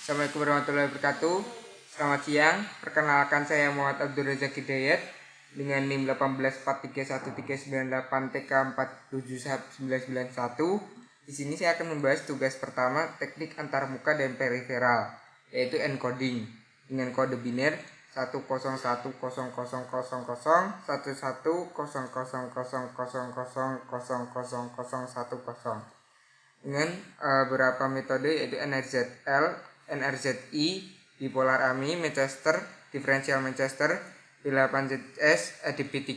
Assalamualaikum warahmatullahi wabarakatuh. Selamat siang, perkenalkan saya Muhammad Abdul Razak Hidayat dengan NIM 18431398TK471991. Di sini saya akan membahas tugas pertama teknik antarmuka dan periferal, yaitu encoding dengan kode biner 101000000000010 dengan beberapa metode, yaitu NRZL, NRZI, bipolar AMI, Manchester, diferensial Manchester, P8ZS, DP3.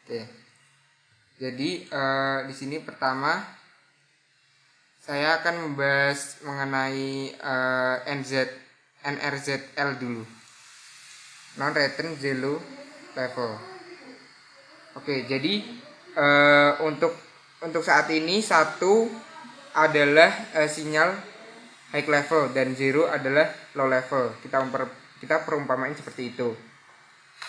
Oke. Jadi di sini pertama saya akan membahas mengenai NRZL dulu. Non return zero level. Oke, jadi untuk saat ini satu adalah sinyal high level dan 0 adalah low level. Kita perumpamain seperti itu.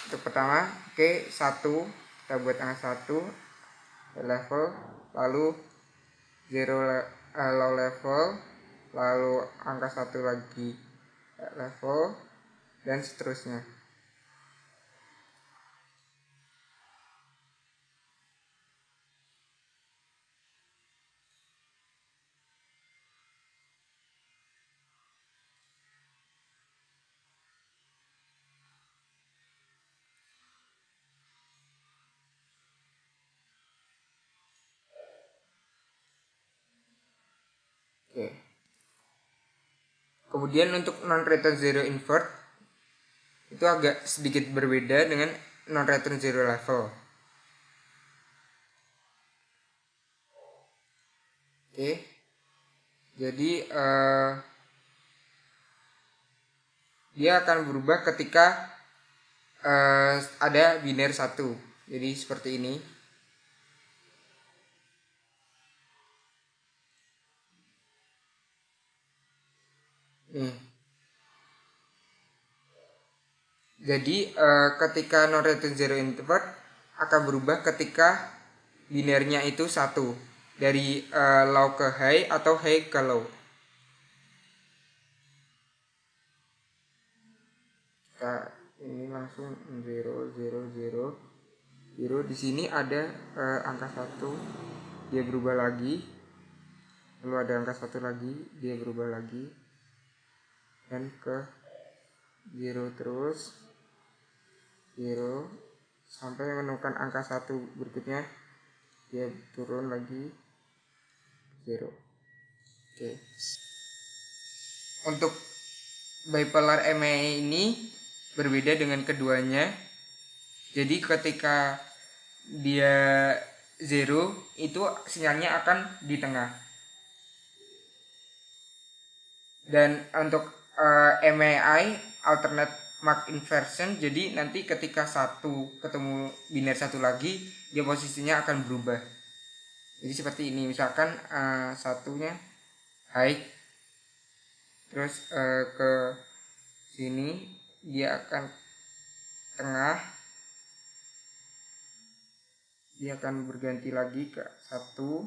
Untuk pertama, oke, 1 kita buat angka 1 high level, lalu 0 low level, lalu angka 1 lagi high level, dan seterusnya. Oke. Kemudian untuk non return zero invert itu agak sedikit berbeda dengan non return zero level. Oke. Jadi dia akan berubah ketika ada biner 1. Jadi seperti ini. Jadi ketika non return zero invert akan berubah ketika binernya itu 1, dari low ke high atau high ke low. Nah, ini langsung 0 0 0 0. Di sini ada angka 1, dia berubah lagi. Lalu ada angka 1 lagi, dia berubah lagi. Dan ke 0 terus 0 sampai menemukan angka 1 berikutnya, dia turun lagi 0. Oke. Untuk bipolar ME ini berbeda dengan keduanya. Jadi ketika dia 0 itu sinyalnya akan di tengah. Dan untuk MEI alternate mark inversion, jadi nanti ketika 1 ketemu biner 1 lagi, dia posisinya akan berubah. Jadi seperti ini, misalkan satunya high, terus ke sini dia akan tengah, dia akan berganti lagi ke 1,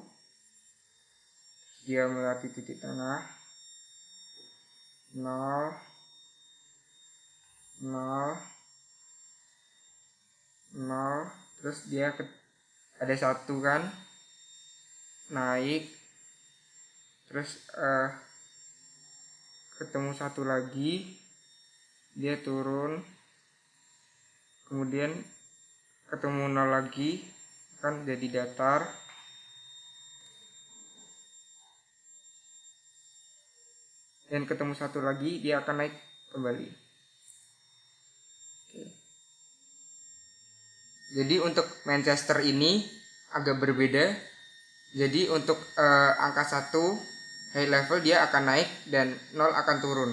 dia melewati titik tengah 0 0 0, terus dia ada 1 kan, naik, terus ketemu 1 lagi, dia turun, kemudian ketemu 0 lagi, kan jadi datar, dan ketemu 1 lagi, dia akan naik kembali. Oke. Jadi untuk Manchester ini agak berbeda. Jadi untuk angka 1 high level dia akan naik dan 0 akan turun.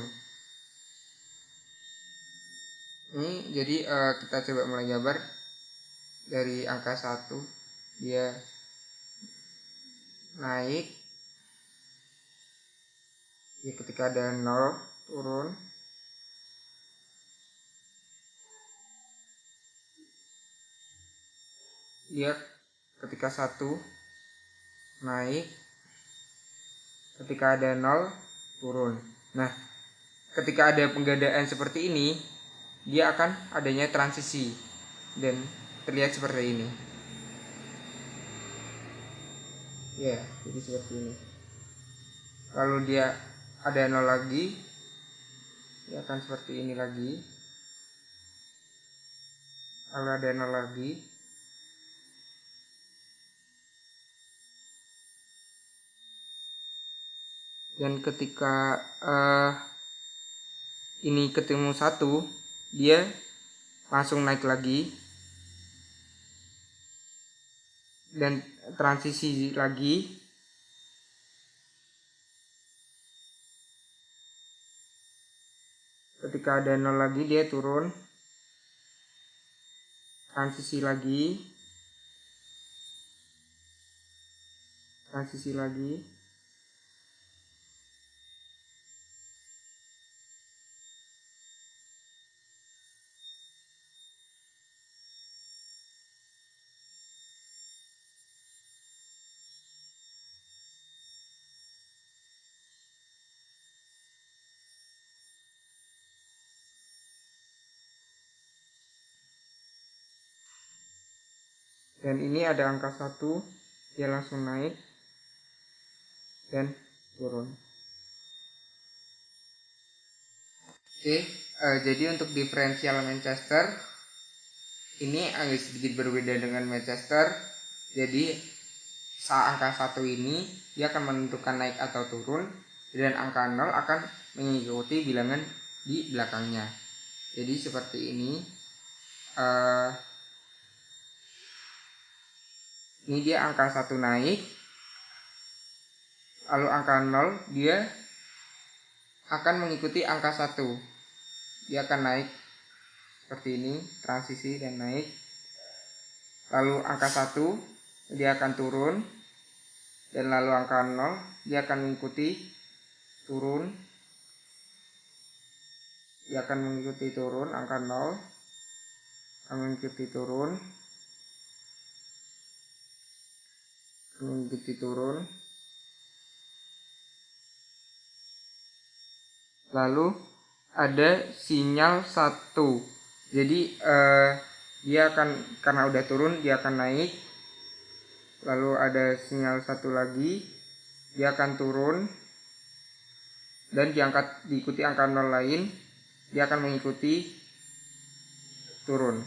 Ini jadi kita coba mulai gambar. Dari angka 1 dia naik, ya ketika ada 0 turun, dia ketika 1 naik, ketika ada 0 turun. Nah, ketika ada penggadaan seperti ini, dia akan adanya transisi dan terlihat seperti ini. Ya, jadi seperti ini. Lalu dia ada 0 lagi, dia akan seperti ini lagi. Lalu ada 0 lagi. Dan ketika ini ketemu 1, dia langsung naik lagi dan transisi lagi. Ketika ada 0 lagi, dia turun, transisi lagi, transisi lagi. Dan ini ada angka 1, dia langsung naik dan turun. Oke, jadi untuk diferensial Manchester ini agak sedikit berbeda dengan Manchester. Jadi angka 1 ini dia akan menentukan naik atau turun, dan angka 0 akan mengikuti bilangan di belakangnya. Jadi seperti ini. Ini dia angka 1 naik, lalu angka 0 dia akan mengikuti angka 1. Dia akan naik seperti ini, transisi dan naik. Lalu angka 1 dia akan turun, dan lalu angka 0 dia akan mengikuti turun. Dia akan mengikuti turun, angka 0 akan mengikuti turun, mengikuti turun. Lalu ada sinyal 1. Jadi dia akan, karena udah turun dia akan naik. Lalu ada sinyal 1 lagi, dia akan turun dan diikuti angka 0 lain, dia akan mengikuti turun.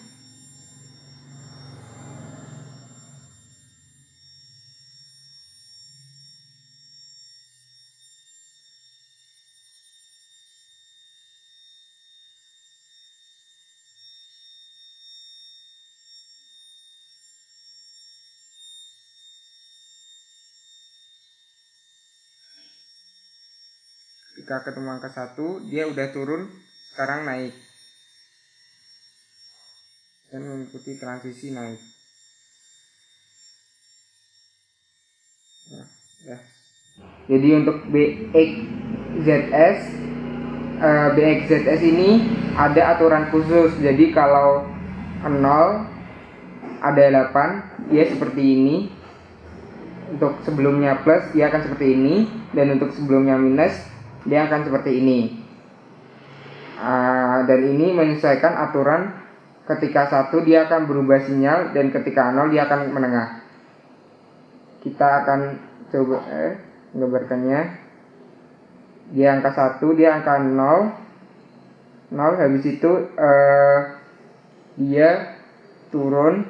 Ketika ketemu angka 1, dia udah turun, sekarang naik dan mengikuti transisi naik. Nah, ya. Jadi untuk BXZS ini ada aturan khusus. Jadi kalau 0 ada 8, dia seperti ini. Untuk sebelumnya plus dia akan seperti ini, dan untuk sebelumnya minus dia akan seperti ini. Dan ini menyesuaikan aturan. Ketika 1 dia akan berubah sinyal, dan ketika 0 dia akan menengah. Kita akan coba menggambarkannya. Dia angka 1, dia angka 0, habis itu dia turun,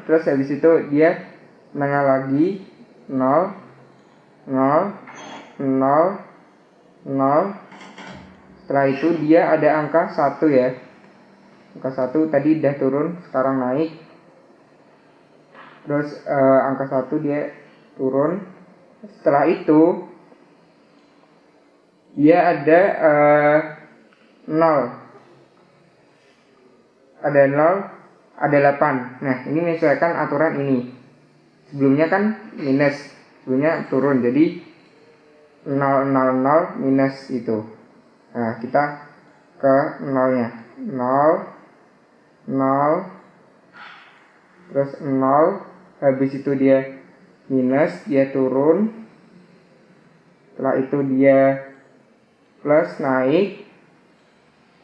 terus habis itu dia menengah lagi, 0, 0, 0, 0. Setelah itu dia ada angka 1 ya. Angka 1 tadi udah turun, sekarang naik. Terus angka 1 dia turun. Setelah itu dia ada 0. Ada 0, ada 8. Nah, ini menyesuaikan aturan ini. Sebelumnya kan minus, sebelumnya turun. Jadi 0, 0, 0 minus itu. Nah, kita ke 0-nya. 0, 0, terus 0, habis itu dia minus, dia turun, setelah itu dia plus naik,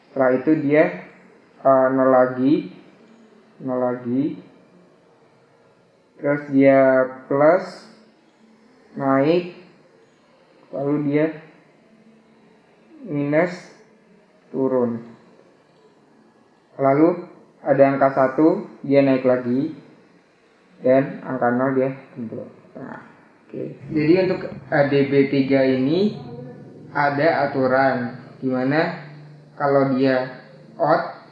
setelah itu dia 0 lagi, terus dia plus naik, lalu dia minus turun, lalu ada angka 1 dia naik lagi, dan angka 0 dia turun. Nah, jadi untuk DB3 ini ada aturan dimana kalau dia odd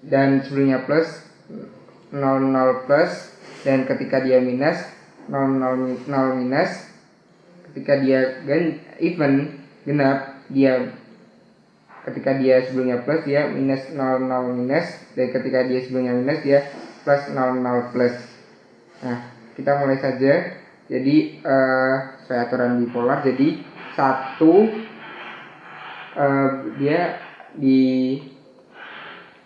dan sebelumnya plus 00 plus, dan ketika dia minus 00 minus, ketika dia even genap dia, ketika dia sebelumnya plus dia minus 00 minus, dan ketika dia sebelumnya minus dia plus 00 plus. Nah, kita mulai saja. Jadi saya aturan bipolar, jadi 1 dia di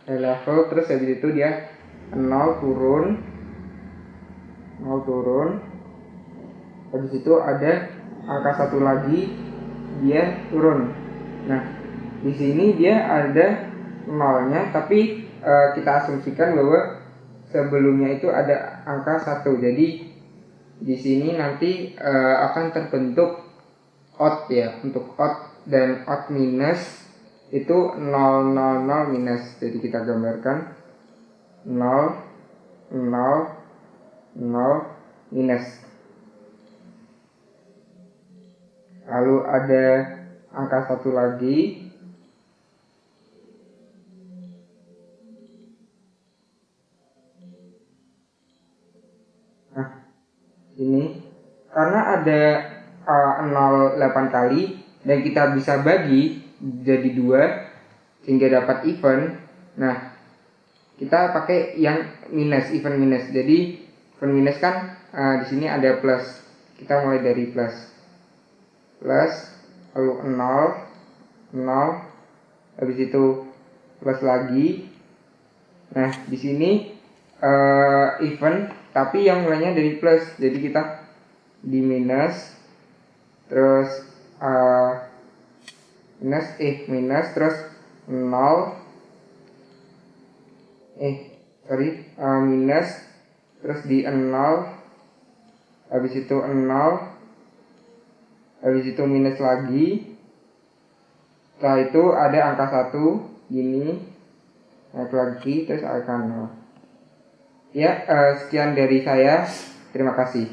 level, terus habis itu dia 0 turun, habis itu ada angka 1 lagi dia turun. Nah, di sini dia ada 0-nya, tapi kita asumsikan bahwa sebelumnya itu ada angka 1. Jadi di sini nanti akan terbentuk odd ya. Untuk odd dan odd minus itu 0, 0, 0 minus. Jadi kita gambarkan 0, 0, 0 minus. Lalu ada angka 1 lagi. Nah, ini karena ada 0 8 kali dan kita bisa bagi jadi 2 sehingga dapat even. Nah, kita pakai yang minus, even minus. Jadi even minus kan di sini ada plus. Kita mulai dari plus, lalu 0, habis itu plus lagi. Nah, di sini even tapi yang mulainya dari plus. Jadi kita di minus, terus minus terus 0 minus terus di 0, habis itu 0, habis itu minus lagi. Setelah itu ada angka 1 gini, naik lagi, terus angka 0. Ya, sekian dari saya. Terima kasih.